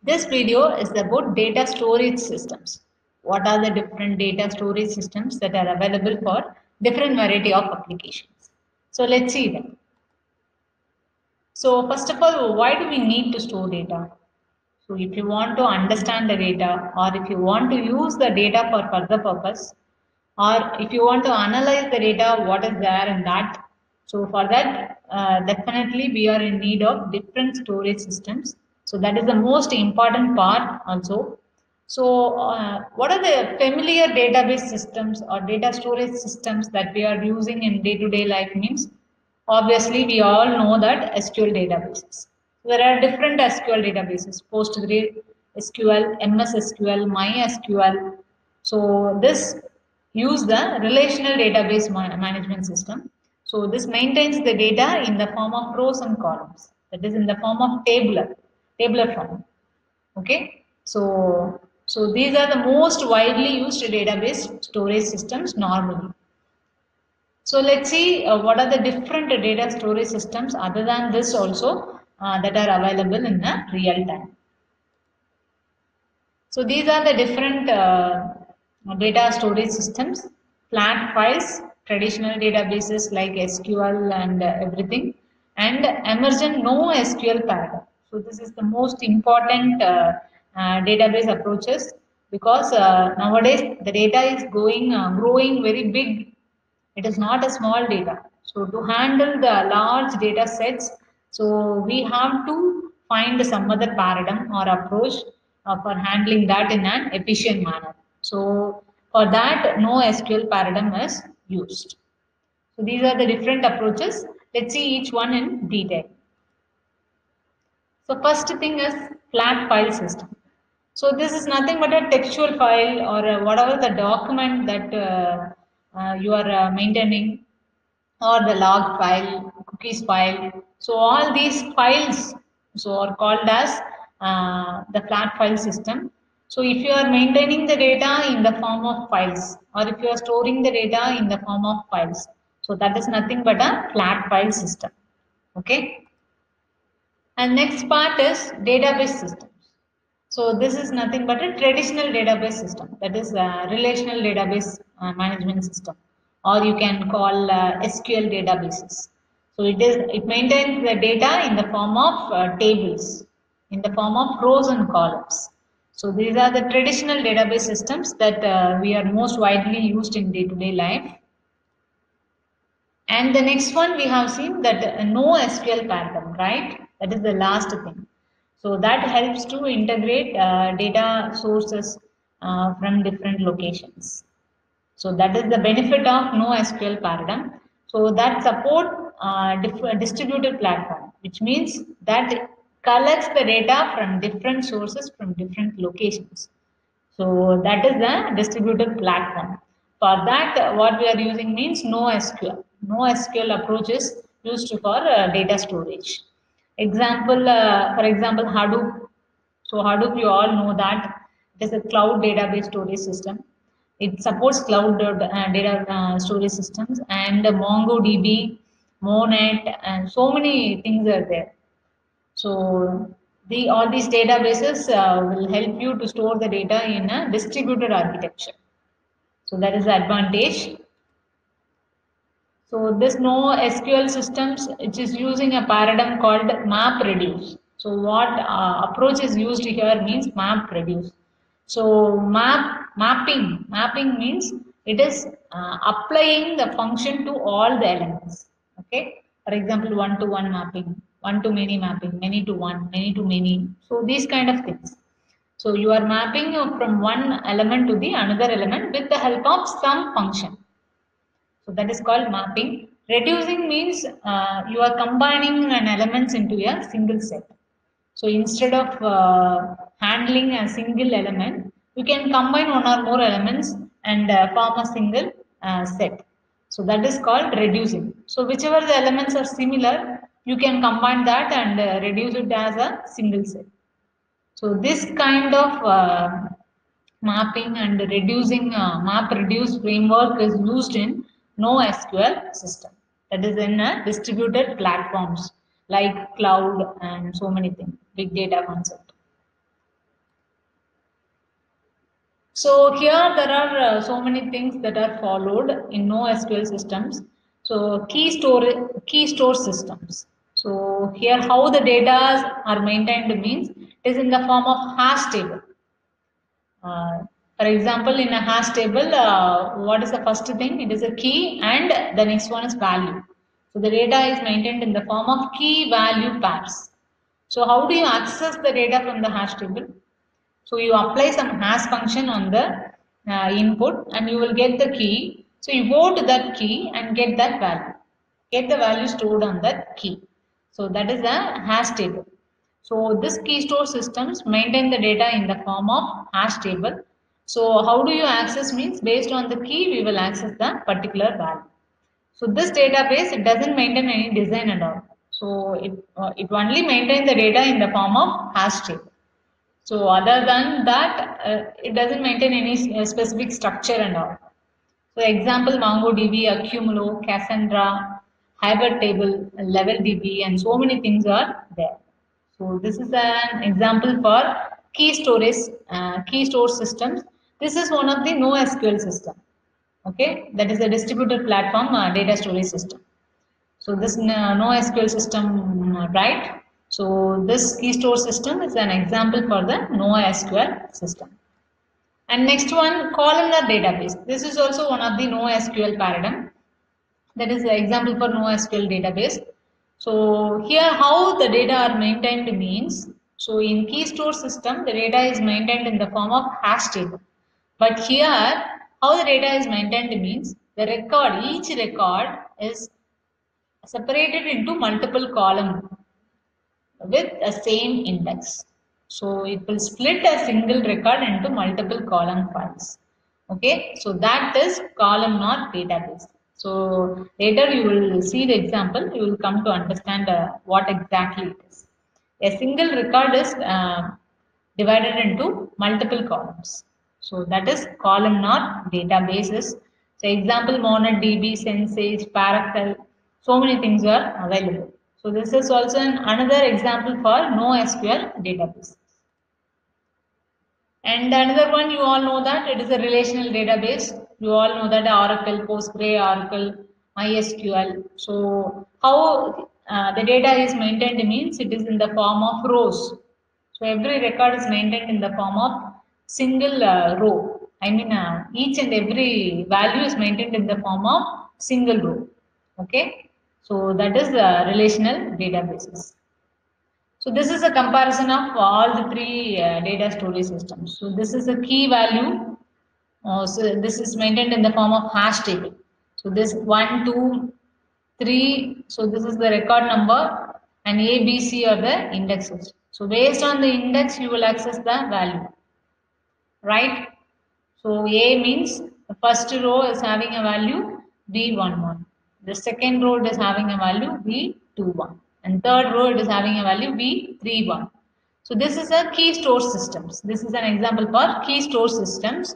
This video is about data storage systems. What are the different data storage systems that are available for different variety of applications? So let's see them. So first of all, why do we need to store data? So if you want to understand the data, or if you want to use the data for further purpose, or if you want to analyze the data, what is there in that. So for that, definitely we are in need of different storage systems. So that is the most important part also. So what are the familiar database systems or data storage systems that we are using in day-to-day life means? Obviously, we all know that SQL databases. There are different SQL databases, PostgreSQL, MS SQL, MySQL. So this use the relational database management system. So this maintains the data in the form of rows and columns. That is in the form of tabular form. Okay. So these are the most widely used database storage systems normally. So let's see what are the different data storage systems other than this also that are available in the real time. So these are the different data storage systems, flat files, traditional databases like SQL and everything, and emergent NoSQL paradigm. So this is the most important database approaches because nowadays the data is growing very big. It is not a small data. So to handle the large data sets, so we have to find some other paradigm or approach for handling that in an efficient manner. So for that, NoSQL paradigm is used. So these are the different approaches. Let's see each one in detail. So first thing is flat file system. So this is nothing but a textual file or whatever the document that you are maintaining, or the log file, cookies file. So all these files so are called as the flat file system. So if you are maintaining the data in the form of files, or if you are storing the data in the form of files, so that is nothing but a flat file system. Okay. And next part is database systems. So this is nothing but a traditional database system, that is a relational database management system, or you can call SQL databases. So it maintains the data in the form of tables, in the form of rows and columns. So these are the traditional database systems that we are most widely used in day-to-day life. And the next one we have seen that NoSQL paradigm, right? That is the last thing. So that helps to integrate data sources from different locations. So that is the benefit of NoSQL paradigm. So that support distributed platform, which means that collects the data from different sources from different locations. So that is the distributed platform. For that, what we are using means NoSQL. NoSQL approach is used for data storage. For example, Hadoop. So Hadoop, you all know that it is a cloud database storage system. It supports cloud data storage systems, and MongoDB, Monet, and so many things are there. So all these databases will help you to store the data in a distributed architecture. So that is the advantage. So this NoSQL systems, it is using a paradigm called MapReduce. So what approach is used here means MapReduce. So mapping means it is applying the function to all the elements. Okay. For example, one-to-one mapping, one-to-many mapping, many-to-one, many-to-many. So these kind of things. So you are mapping from one element to the another element with the help of some function. So that is called mapping. Reducing means you are combining an elements into a single set. So instead of handling a single element, you can combine one or more elements and form a single set. So that is called reducing. So whichever the elements are similar, you can combine that and reduce it as a single set. So this kind of mapping and reducing MapReduce framework is used in NoSQL system. That is in distributed platforms like cloud and so many things, big data concept. So here there are so many things that are followed in NoSQL systems. So key store systems. So here how the data are maintained means it is in the form of hash table. For example, in a hash table, what is the first thing? It is a key and the next one is value. So the data is maintained in the form of key value pairs. So how do you access the data from the hash table? So you apply some hash function on the input and you will get the key. So you vote that key and get that value. Get the value stored on that key. So that is a hash table. So this key store systems maintain the data in the form of hash table. So how do you access means based on the key we will access the particular value. So this database it doesn't maintain any design at all. So it only maintains the data in the form of hash table. So other than that, it doesn't maintain any specific structure and all. So example MongoDB, Accumulo, Cassandra, Hybrid Table, Level DB, and so many things are there. So this is an example for key store systems. This is one of the NoSQL system. Okay, that is a distributed platform data storage system. So this NoSQL system, right? So this key store system is an example for the NoSQL system. And next one, columnar database. This is also one of the NoSQL paradigm. That is the example for NoSQL database. So here how the data are maintained means, so in key store system, the data is maintained in the form of hash table. But here, how the data is maintained means, the record, each record is separated into multiple columns with a same index. So it will split a single record into multiple column files. Okay, so that is columnar database. So later you will see the example, you will come to understand what exactly it is. A single record is divided into multiple columns. So that is columnar databases. So example MongoDB, Sensage, Paracle, so many things are available. So this is also another example for NoSQL database. And another one you all know that it is a relational database. You all know that Oracle, PostgreSQL, MySQL. So how the data is maintained means it is in the form of rows. So every record is maintained in the form of single row. I mean each and every value is maintained in the form of single row. Okay. So that is relational databases. So this is a comparison of all the three data storage systems. So this is a key value. So this is maintained in the form of hash table. So this 1, 2, 3. So this is the record number and A, B, C are the indexes. So based on the index, you will access the value, right? So A means the first row is having a value B11. The second row is having a value B21. And third row it is having a value B31. So this is a key store systems. This is an example for key store systems.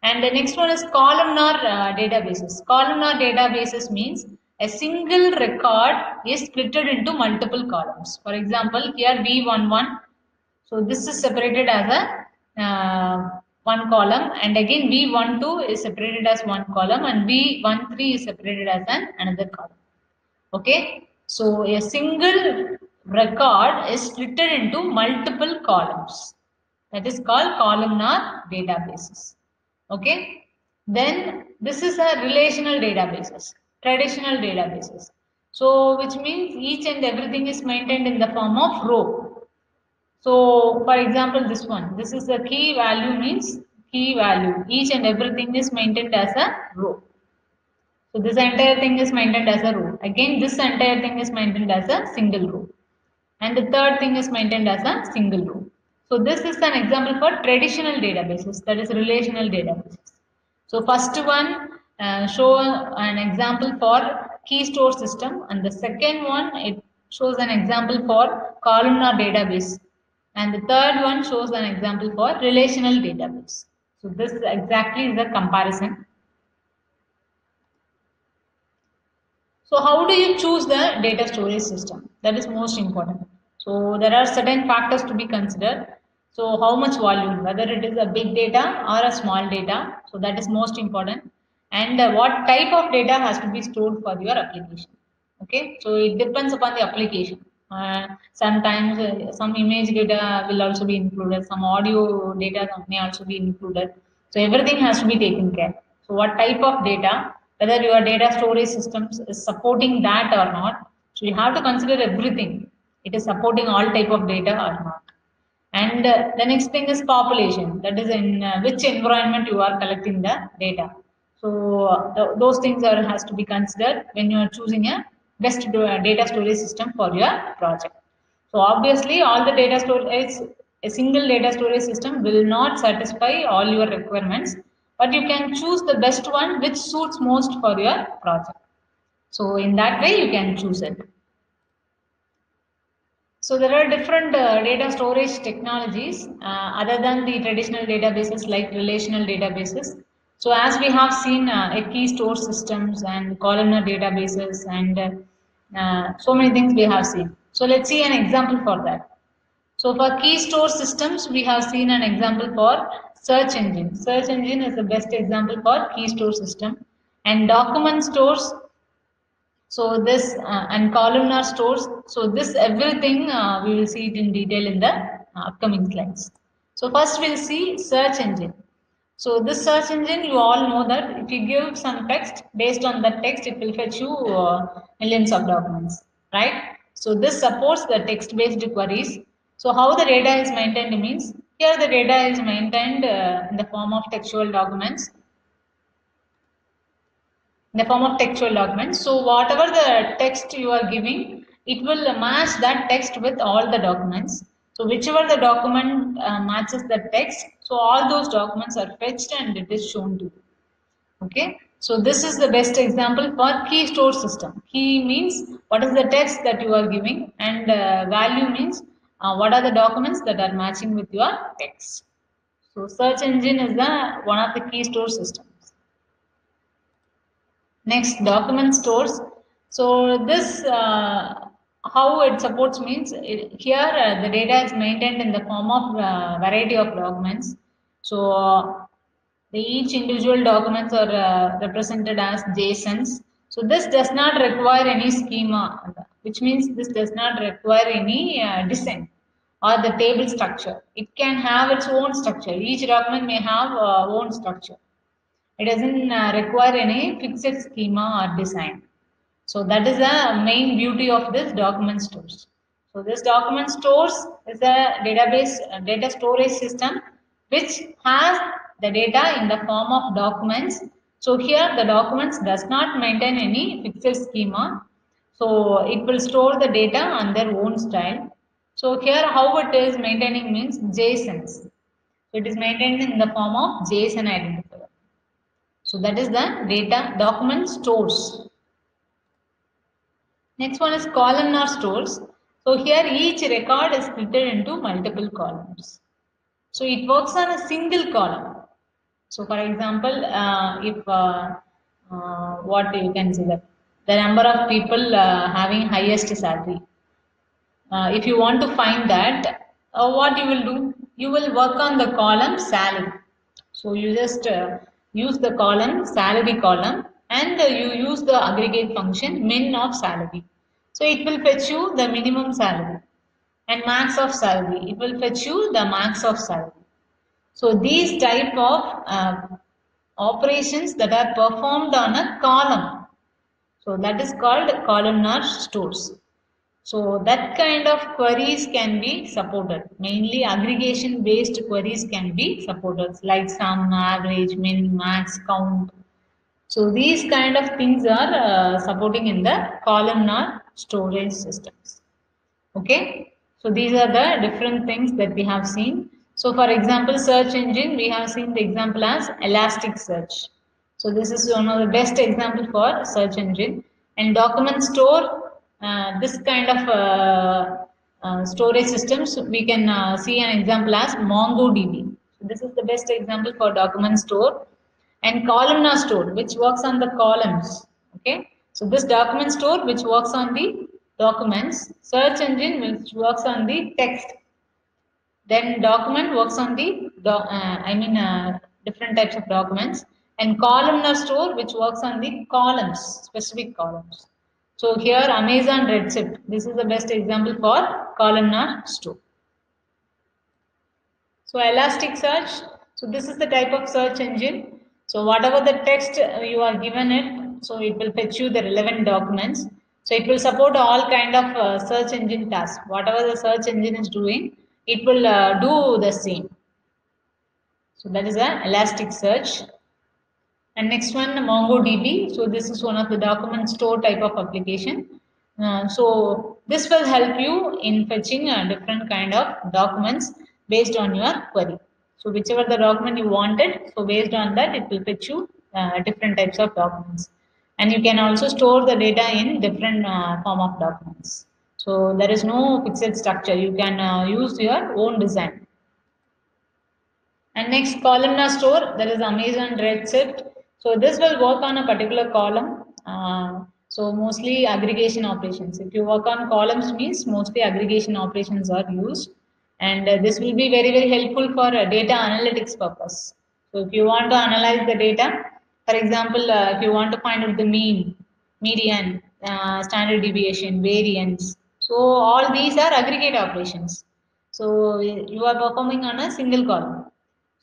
And the next one is columnar databases. Columnar databases means a single record is split into multiple columns. For example, here B11. So this is separated as a one column, and again B12 is separated as one column, and B13 is separated as another column. Okay, so a single record is split into multiple columns. That is called columnar databases. Okay, then this is a relational databases, traditional databases. So which means each and everything is maintained in the form of row. So for example, this is the key value means key value. Each and everything is maintained as a row. So this entire thing is maintained as a row. Again, this entire thing is maintained as a single row. And the third thing is maintained as a single row. So this is an example for traditional databases, that is relational databases. So first one show an example for key store system, and the second one it shows an example for columnar database, and the third one shows an example for relational database. So this exactly is a comparison. So how do you choose the data storage system? That is most important. So there are certain factors to be considered. So how much volume, whether it is a big data or a small data. So that is most important. And what type of data has to be stored for your application. Okay, so it depends upon the application. Sometimes some image data will also be included, some audio data may also be included. So everything has to be taken care. So what type of data, whether your data storage systems is supporting that or not. So you have to consider everything. It is supporting all type of data or not. And the next thing is population. That is in which environment you are collecting the data. So those things are has to be considered when you are choosing a best data storage system for your project. So obviously, all the data storage, a single data storage system will not satisfy all your requirements, but you can choose the best one which suits most for your project. So in that way, you can choose it. So there are different data storage technologies other than the traditional databases like relational databases. So as we have seen a key store systems and columnar databases and so many things we have seen. So let's see an example for that. So for key store systems, we have seen an example for search engine. Search engine is the best example for key store system. And document stores, so this and columnar stores. So this everything we will see it in detail in the upcoming slides. So first we'll see search engine. So this search engine, you all know that if you give some text, based on that text, it will fetch you millions of documents, right? So this supports the text-based queries. So how the data is maintained means, here the data is maintained in the form of textual documents, in the form of textual documents. So whatever the text you are giving, it will match that text with all the documents. So whichever the document matches the text, so all those documents are fetched and it is shown to you. Okay. So this is the best example for key store system. Key means what is the text that you are giving, and value means what are the documents that are matching with your text. So search engine is the one of the key store systems. Next, document stores. So this how it supports means here the data is maintained in the form of variety of documents. So each individual documents are represented as JSONs. So this does not require any schema, which means this does not require any design or the table structure. It can have its own structure. Each document may have own structure. It doesn't require any fixed schema or design. So that is the main beauty of this document stores. So this document stores is a database data storage system which has the data in the form of documents. So here the documents does not maintain any fixed schema. So it will store the data on their own style. So here how it is maintaining means JSONs. It is maintained in the form of JSON identifier. So that is the data document stores. Next one is columnar stores. So here each record is split into multiple columns. So it works on a single column. So for example, if what you can see that the number of people having highest salary. If you want to find that, what you will do? You will work on the column salary. So you just use the column salary column and you use the aggregate function min of salary. So it will fetch you the minimum salary and max of salary. It will fetch you the max of salary. So these type of operations that are performed on a column. So that is called columnar stores. So that kind of queries can be supported. Mainly aggregation based queries can be supported like sum, average, min, max, count. So these kind of things are supporting in the columnar storage systems. Okay. So these are the different things that we have seen. So for example, search engine, we have seen the example as Elasticsearch. So this is one of the best example for search engine. And document store, this kind of storage systems, we can see an example as MongoDB. So this is the best example for document store. And columnar store, which works on the columns. Okay. So this document store, which works on the documents, search engine which works on the text. Then document works on the different types of documents, and columnar store which works on the columns, specific columns. So here Amazon Redshift, this is the best example for columnar store. So Elasticsearch, so this is the type of search engine. So whatever the text you are given it, so it will fetch you the relevant documents. So it will support all kind of search engine tasks. Whatever the search engine is doing, it will do the same. So that is an Elasticsearch. And next one, MongoDB. So this is one of the document store type of application. So this will help you in fetching different kind of documents based on your query. So whichever the document you wanted, so based on that, it will fetch you different types of documents. And you can also store the data in different form of documents. So there is no fixed structure. You can use your own design. And next columnar store, there is Amazon Redshift. So this will work on a particular column. So mostly aggregation operations. If you work on columns means mostly aggregation operations are used. And this will be very, very helpful for data analytics purpose. So if you want to analyze the data, for example, if you want to find out the mean, median, standard deviation, variance. So all these are aggregate operations. So you are performing on a single column.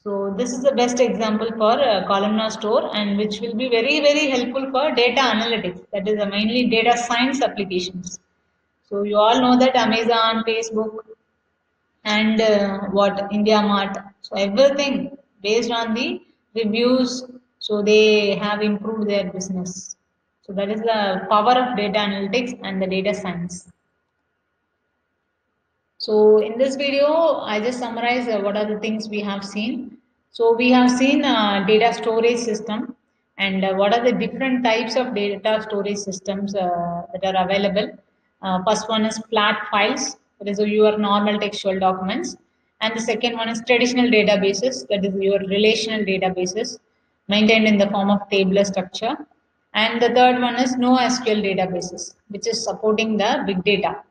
So this is the best example for columnar store, and which will be very, very helpful for data analytics. That is mainly data science applications. So you all know that Amazon, Facebook, and what India Mart. So everything based on the reviews. So they have improved their business. So that is the power of data analytics and the data science. So in this video, I just summarize what are the things we have seen. So we have seen data storage system, and what are the different types of data storage systems that are available. First one is flat files, that is your normal textual documents. And the second one is traditional databases, that is your relational databases maintained in the form of tabular structure. And the third one is NoSQL databases, which is supporting the big data.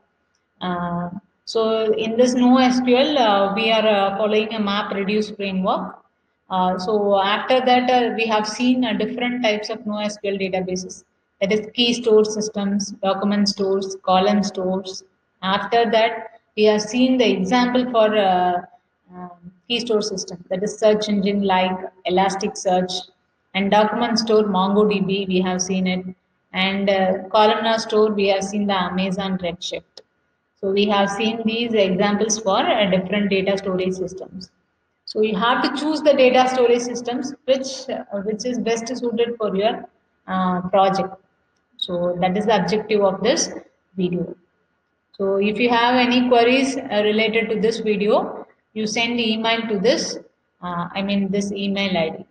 Uh, so in this NoSQL, we are following a MapReduce framework. So after that, we have seen different types of NoSQL databases. That is key store systems, document stores, column stores. After that, we have seen the example for key store system. That is search engine like Elasticsearch, and document store MongoDB. We have seen it, and columnar store. We have seen the Amazon Redshift. So we have seen these examples for different data storage systems. So you have to choose the data storage systems which is best suited for your project. So that is the objective of this video. So if you have any queries related to this video, you send email to this, this email ID.